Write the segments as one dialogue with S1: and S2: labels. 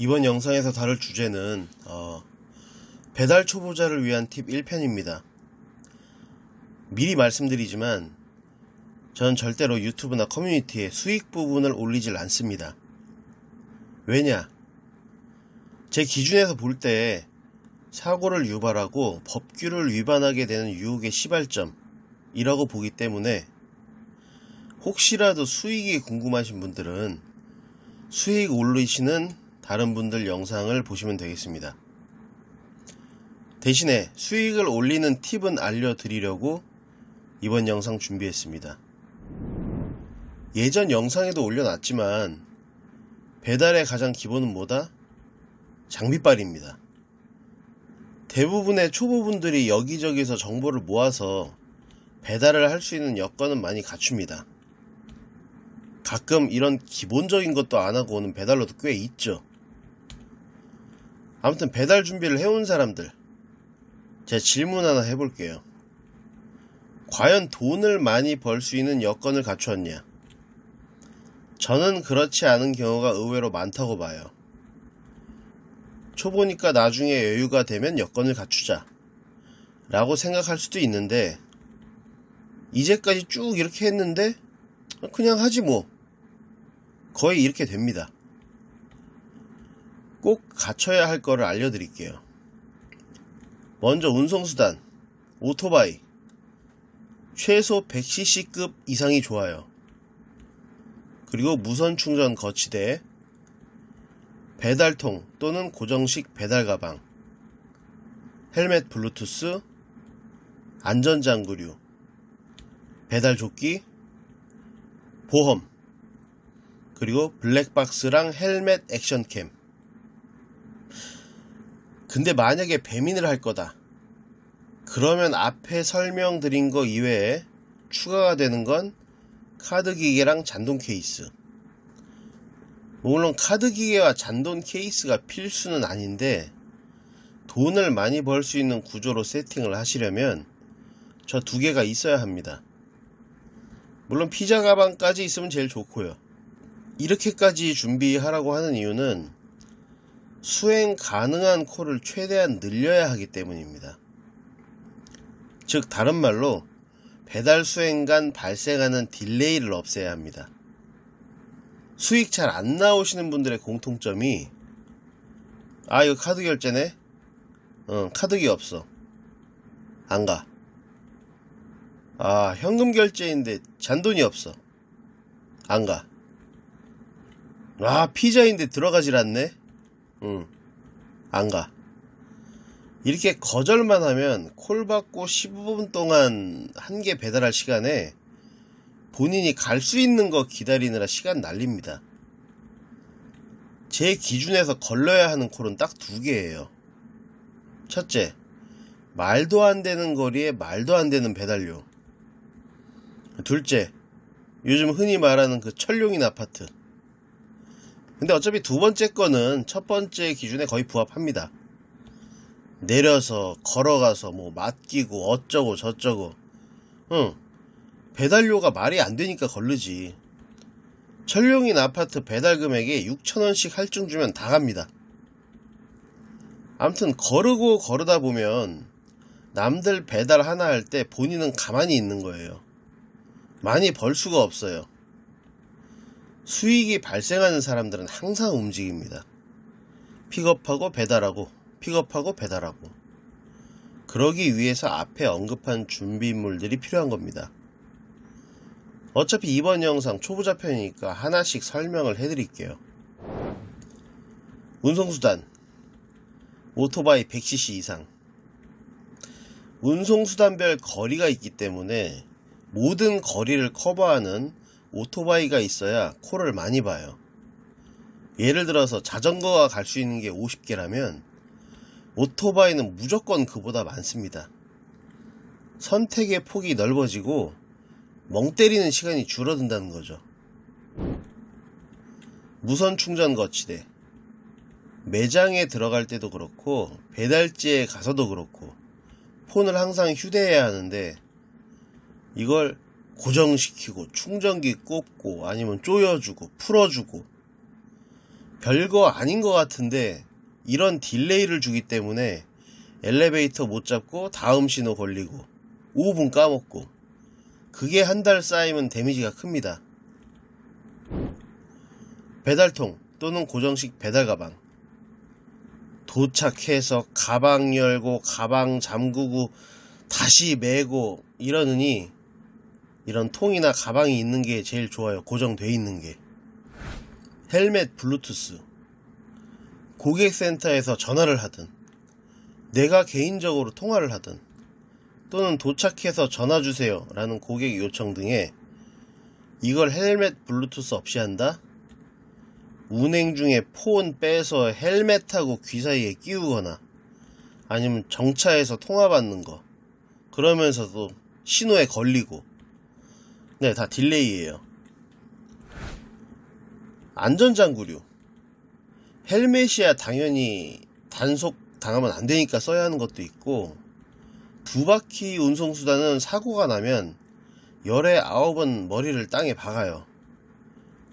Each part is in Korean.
S1: 이번 영상에서 다룰 주제는 배달 초보자를 위한 팁 1편입니다. 미리 말씀드리지만 전 절대로 유튜브나 커뮤니티에 수익 부분을 올리질 않습니다. 왜냐? 제 기준에서 볼 때 사고를 유발하고 법규를 위반하게 되는 유혹의 시발점이라고 보기 때문에 혹시라도 수익이 궁금하신 분들은 수익 올리시는 다른 분들 영상을 보시면 되겠습니다. 대신에 수익을 올리는 팁은 알려드리려고 이번 영상 준비했습니다. 예전 영상에도 올려놨지만 배달의 가장 기본은 뭐다? 장비빨입니다. 대부분의 초보분들이 여기저기서 정보를 모아서 배달을 할 수 있는 여건은 많이 갖춥니다. 가끔 이런 기본적인 것도 안 하고 오는 배달로도 꽤 있죠. 아무튼 배달 준비를 해온 사람들, 제가 질문 하나 해볼게요. 과연 돈을 많이 벌 수 있는 여건을 갖추었냐? 저는 그렇지 않은 경우가 의외로 많다고 봐요. 초보니까 나중에 여유가 되면 여건을 갖추자 라고 생각할 수도 있는데, 이제까지 쭉 이렇게 했는데 그냥 하지 뭐, 거의 이렇게 됩니다. 꼭 갖춰야 할 거를 알려드릴게요. 먼저 운송수단, 오토바이 최소 100cc급 이상이 좋아요. 그리고 무선 충전 거치대, 배달통 또는 고정식 배달 가방, 헬멧 블루투스, 안전장구류, 배달조끼, 보험, 그리고 블랙박스랑 헬멧 액션캠. 근데 만약에 배민을 할 거다, 그러면 앞에 설명드린 거 이외에 추가가 되는 건 카드기계랑 잔돈 케이스. 물론 카드기계와 잔돈 케이스가 필수는 아닌데, 돈을 많이 벌 수 있는 구조로 세팅을 하시려면 저 두 개가 있어야 합니다. 물론 피자 가방까지 있으면 제일 좋고요. 이렇게까지 준비하라고 하는 이유는 수행 가능한 콜을 최대한 늘려야 하기 때문입니다. 즉 다른 말로 배달 수행 간 발생하는 딜레이를 없애야 합니다. 수익 잘 안 나오시는 분들의 공통점이, 이거 카드 결제네? 카드기 없어, 안 가. 현금 결제인데 잔돈이 없어, 안 가. 피자인데 들어가질 않네? 안 가. 이렇게 거절만 하면 콜 받고 15분 동안 한 개 배달할 시간에 본인이 갈 수 있는 거 기다리느라 시간 날립니다. 제 기준에서 걸러야 하는 콜은 딱 두 개예요. 첫째, 말도 안 되는 거리에 말도 안 되는 배달료. 둘째, 요즘 흔히 말하는 그 철룡인 아파트. 근데 어차피 두 번째 거는 첫 번째 기준에 거의 부합합니다. 내려서 걸어가서 뭐 맡기고 어쩌고 저쩌고. 배달료가 말이 안 되니까 걸르지. 철룡인 아파트 배달 금액에 6,000원씩 할증 주면 다 갑니다. 아무튼 거르고 거르다 보면 남들 배달 하나 할 때 본인은 가만히 있는 거예요. 많이 벌 수가 없어요. 수익이 발생하는 사람들은 항상 움직입니다. 픽업하고 배달하고, 픽업하고 배달하고. 그러기 위해서 앞에 언급한 준비물들이 필요한 겁니다. 어차피 이번 영상 초보자 편이니까 하나씩 설명을 해드릴게요. 운송수단, 오토바이 100cc 이상. 운송수단별 거리가 있기 때문에 모든 거리를 커버하는 오토바이가 있어야 콜을 많이 봐요. 예를 들어서 자전거가 갈 수 있는 게 50개라면 오토바이는 무조건 그보다 많습니다. 선택의 폭이 넓어지고 멍 때리는 시간이 줄어든다는 거죠. 무선 충전 거치대. 매장에 들어갈 때도 그렇고 배달지에 가서도 그렇고 폰을 항상 휴대해야 하는데, 이걸 고정시키고 충전기 꽂고 아니면 조여주고 풀어주고 별거 아닌 것 같은데 이런 딜레이를 주기 때문에 엘리베이터 못 잡고 다음 신호 걸리고 5분 까먹고, 그게 한 달 쌓이면 데미지가 큽니다. 배달통 또는 고정식 배달 가방, 도착해서 가방 열고 가방 잠그고 다시 메고 이러느니 이런 통이나 가방이 있는 게 제일 좋아요. 고정돼 있는 게. 헬멧 블루투스, 고객센터에서 전화를 하든 내가 개인적으로 통화를 하든 또는 도착해서 전화 주세요 라는 고객 요청 등에 이걸 헬멧 블루투스 없이 한다? 운행 중에 폰 빼서 헬멧하고 귀 사이에 끼우거나 아니면 정차해서 통화 받는 거, 그러면서도 신호에 걸리고, 네, 다 딜레이예요. 안전장구류, 헬멧이야 당연히 단속 당하면 안 되니까 써야 하는 것도 있고, 두 바퀴 운송수단은 사고가 나면 열에 9번 머리를 땅에 박아요.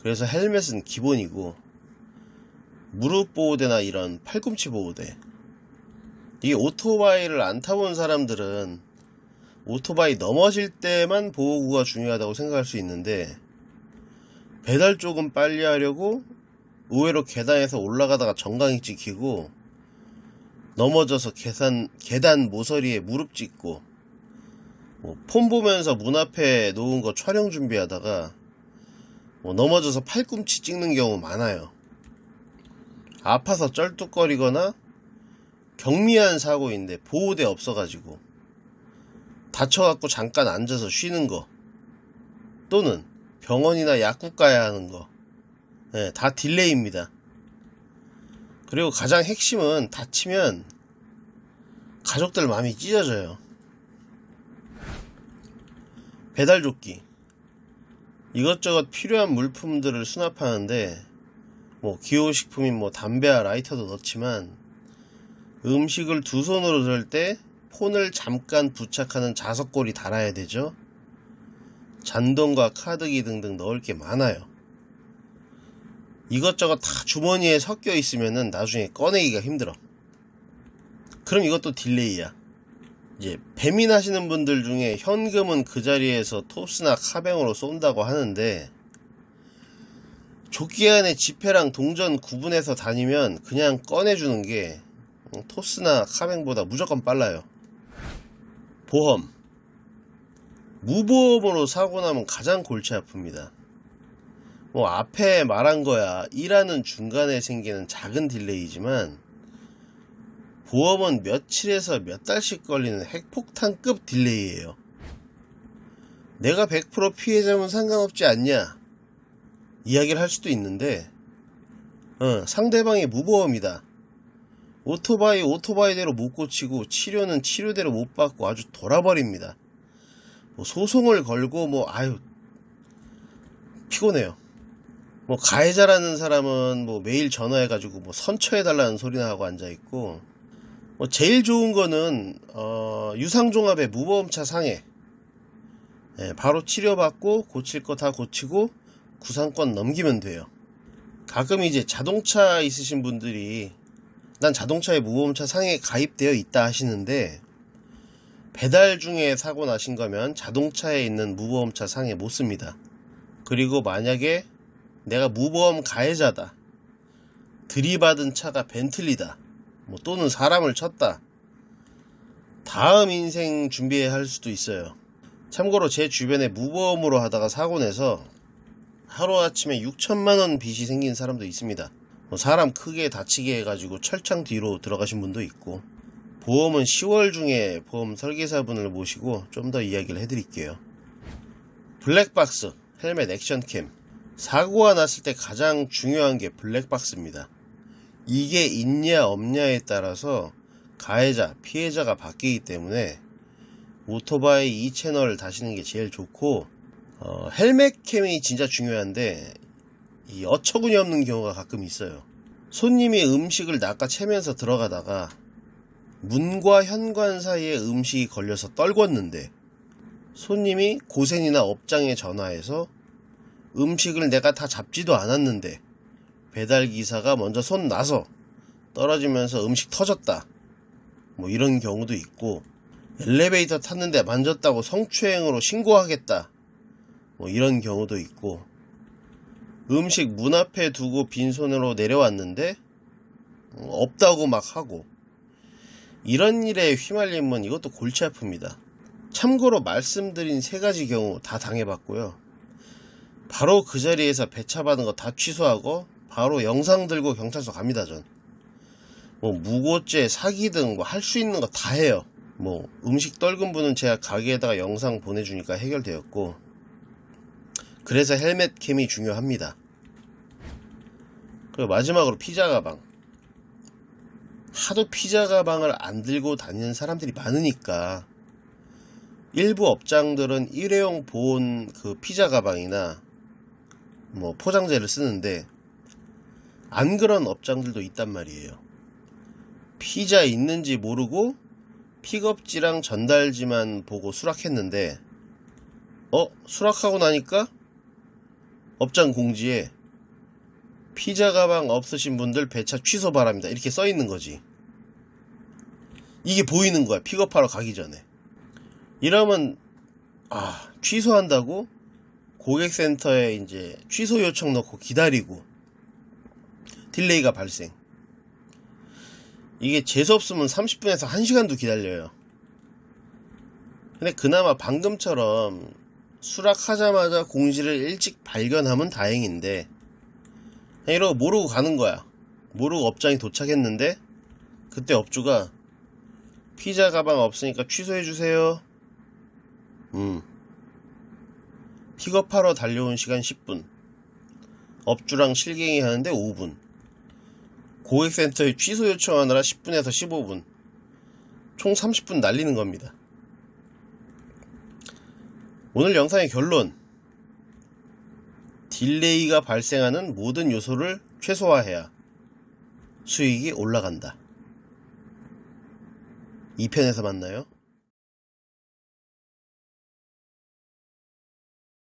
S1: 그래서 헬멧은 기본이고, 무릎 보호대나 이런 팔꿈치 보호대, 이 오토바이를 안 타본 사람들은 오토바이 넘어질 때만 보호구가 중요하다고 생각할 수 있는데, 배달 조금 빨리 하려고 의외로 계단에서 올라가다가 정강이 찍히고 넘어져서 계단 모서리에 무릎 찍고, 폰 보면서 문 앞에 놓은 거 촬영 준비하다가 넘어져서 팔꿈치 찍는 경우 많아요. 아파서 쩔뚝거리거나 경미한 사고인데 보호대 없어가지고 다쳐갖고 잠깐 앉아서 쉬는 거, 또는 병원이나 약국 가야 하는 거, 네, 다 딜레이입니다. 그리고 가장 핵심은 다치면 가족들 마음이 찢어져요. 배달조끼, 이것저것 필요한 물품들을 수납하는데 기호식품인 담배와 라이터도 넣지만, 음식을 두 손으로 들 때 폰을 잠깐 부착하는 자석골이 달아야 되죠. 잔돈과 카드기 등등 넣을 게 많아요. 이것저것 다 주머니에 섞여 있으면은 나중에 꺼내기가 힘들어. 그럼 이것도 딜레이야. 이제 배민하시는 분들 중에 현금은 그 자리에서 톱스나 카뱅으로 쏜다고 하는데, 조끼 안에 지폐랑 동전 구분해서 다니면 그냥 꺼내주는 게 톱스나 카뱅보다 무조건 빨라요. 보험, 무보험으로 사고 나면 가장 골치 아픕니다. 앞에 말한 거야 일하는 중간에 생기는 작은 딜레이지만, 보험은 며칠에서 몇 달씩 걸리는 핵폭탄급 딜레이예요. 내가 100% 피해자면 상관없지 않냐 이야기를 할 수도 있는데, 상대방이 무보험이다, 오토바이대로 못 고치고 치료는 치료대로 못 받고 아주 돌아버립니다. 소송을 걸고 피곤해요. 가해자라는 사람은 매일 전화해가지고 선처해달라는 소리나 하고 앉아있고, 제일 좋은 거는 유상종합의 무보험차 상해, 바로 치료받고 고칠 거 다 고치고 구상권 넘기면 돼요. 가끔 이제 자동차 있으신 분들이 난 자동차에 무보험차 상해에 가입되어 있다 하시는데, 배달 중에 사고 나신 거면 자동차에 있는 무보험차 상해 못 씁니다. 그리고 만약에 내가 무보험 가해자다, 들이받은 차가 벤틀리다, 또는 사람을 쳤다, 다음 인생 준비해야 할 수도 있어요. 참고로 제 주변에 무보험으로 하다가 사고 내서 하루아침에 6천만원 빚이 생긴 사람도 있습니다. 사람 크게 다치게 해가지고 철창 뒤로 들어가신 분도 있고. 보험은 10월 중에 보험 설계사분을 모시고 좀 더 이야기를 해드릴게요. 블랙박스, 헬멧 액션캠, 사고가 났을 때 가장 중요한 게 블랙박스입니다. 이게 있냐 없냐에 따라서 가해자, 피해자가 바뀌기 때문에 오토바이 2채널 다시는 게 제일 좋고, 헬멧캠이 진짜 중요한데 이 어처구니 없는 경우가 가끔 있어요. 손님이 음식을 낚아채면서 들어가다가 문과 현관 사이에 음식이 걸려서 떨궜는데, 손님이 고센이나 업장에 전화해서 음식을 내가 다 잡지도 않았는데 배달기사가 먼저 손 놔서 떨어지면서 음식 터졌다, 뭐 이런 경우도 있고, 엘리베이터 탔는데 만졌다고 성추행으로 신고하겠다, 뭐 이런 경우도 있고, 음식 문 앞에 두고 빈손으로 내려왔는데 없다고 막 하고, 이런 일에 휘말리면 이것도 골치 아픕니다. 참고로 말씀드린 3가지 경우 다 당해봤고요. 바로 그 자리에서 배차받은 거 다 취소하고 바로 영상 들고 경찰서 갑니다. 전 뭐 무고죄, 사기 등 뭐 할 수 있는 거 다 해요. 뭐 음식 떨군 분은 제가 가게에다가 영상 보내주니까 해결되었고, 그래서 헬멧 캠이 중요합니다. 그리고 마지막으로 피자 가방. 하도 피자 가방을 안 들고 다니는 사람들이 많으니까 일부 업장들은 일회용 보온 그 피자 가방이나 뭐 포장재를 쓰는데, 안 그런 업장들도 있단 말이에요. 피자 있는지 모르고 픽업지랑 전달지만 보고 수락했는데, 수락하고 나니까 업장 공지에 피자 가방 없으신 분들 배차 취소 바랍니다, 이렇게 써 있는 거지. 이게 보이는 거야, 픽업하러 가기 전에. 이러면 취소한다고 고객센터에 이제 취소 요청 넣고 기다리고 딜레이가 발생. 이게 재수없으면 30분에서 1시간도 기다려요. 근데 그나마 방금처럼 수락하자마자 공지를 일찍 발견하면 다행인데, 이러고 모르고 가는 거야. 모르고 업장이 도착했는데 그때 업주가 피자 가방 없으니까 취소해주세요. 픽업하러 달려온 시간 10분, 업주랑 실갱이 하는데 5분, 고객센터에 취소 요청하느라 10분에서 15분, 총 30분 날리는 겁니다. 오늘 영상의 결론: 딜레이가 발생하는 모든 요소를 최소화해야 수익이 올라간다. 2편에서 만나요.